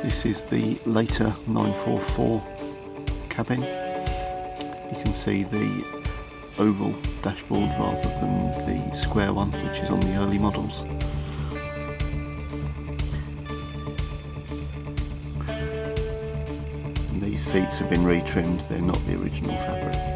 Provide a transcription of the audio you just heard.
This is the later 944 cabin. You can see the oval dashboard rather than the square one, which is on the early models. And these seats have been retrimmed, they're not the original fabric.